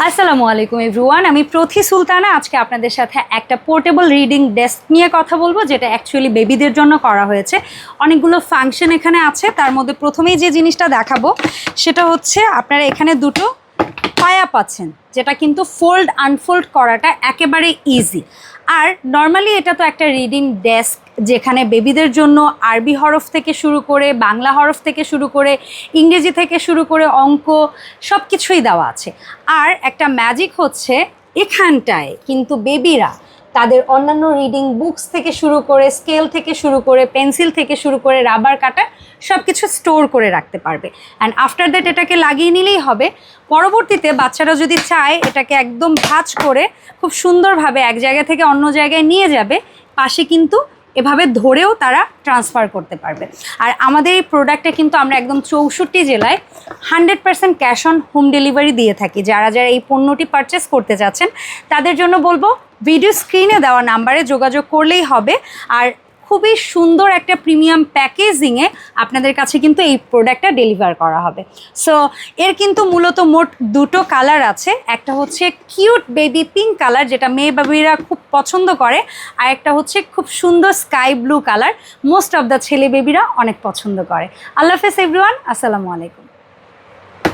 আসসালামু আলাইকুম এভরিওয়ান, আমি প্রথি সুলতানা। আজকে আপনাদের সাথে একটা পোর্টেবল রিডিং ডেস্ক নিয়ে কথা বলবো, যেটা অ্যাকচুয়ালি বেবিদের জন্য করা হয়েছে। অনেকগুলো ফাংশন এখানে আছে, তার মধ্যে প্রথমেই যে জিনিসটা দেখাবো সেটা হচ্ছে আপনারা এখানে দুটো পায়া পাচ্ছেন, যেটা কিন্তু ফোল্ড আনফোল্ড করাটা একেবারে ইজি। আর নর্মালি এটা তো একটা রিডিং ডেস্ক, যেখানে বেবিদের জন্য আরবি হরফ থেকে শুরু করে বাংলা হরফ থেকে শুরু করে ইংরেজি থেকে শুরু করে অঙ্ক সব কিছুই দেওয়া আছে। আর একটা ম্যাজিক হচ্ছে এখানটায় কিন্তু বেবিরা তাদের অন্যান্য রিডিং বুকস থেকে শুরু করে স্কেল থেকে শুরু করে পেন্সিল থেকে শুরু করে রাবার কাটার সব কিছু স্টোর করে রাখতে পারবে। অ্যান্ড আফটার দ্যাট এটাকে লাগিয়ে নিলেই হবে। পরবর্তীতে বাচ্চারা যদি চায় এটাকে একদম ভাঁজ করে খুব সুন্দরভাবে এক জায়গা থেকে অন্য জায়গায় নিয়ে যাবে, পাশে কিন্তু এভাবে ধরেও তারা ট্রান্সফার করতে পারবে। আর আমাদের এই প্রোডাক্টে কিন্তু আমরা একদম 64 জেলায় 100% ক্যাশ অন হোম ডেলিভারি দিয়ে থাকি। যারা যারা এই পণ্যটি পারচেস করতে চাচ্ছেন তাদের জন্য বলবো ভিডিও স্ক্রিনে দেওয়া নাম্বারে যোগাযোগ করলেই হবে। আর খুবই সুন্দর একটা প্রিমিয়াম প্যাকেজিংয়ে আপনাদের কাছে কিন্তু এই প্রোডাক্টটা ডেলিভার করা হবে। সো এর কিন্তু মূলত মোট দুটো কালার আছে। একটা হচ্ছে কিউট বেবি পিঙ্ক কালার, যেটা মেয়ে বেবিরা খুব পছন্দ করে, আর একটা হচ্ছে খুব সুন্দর sky blue colour, most of the ছেলে বেবিরা অনেক পছন্দ করে। আল্লাহ হাফেজ এভরিওয়ান, আসসালামু আলাইকুম।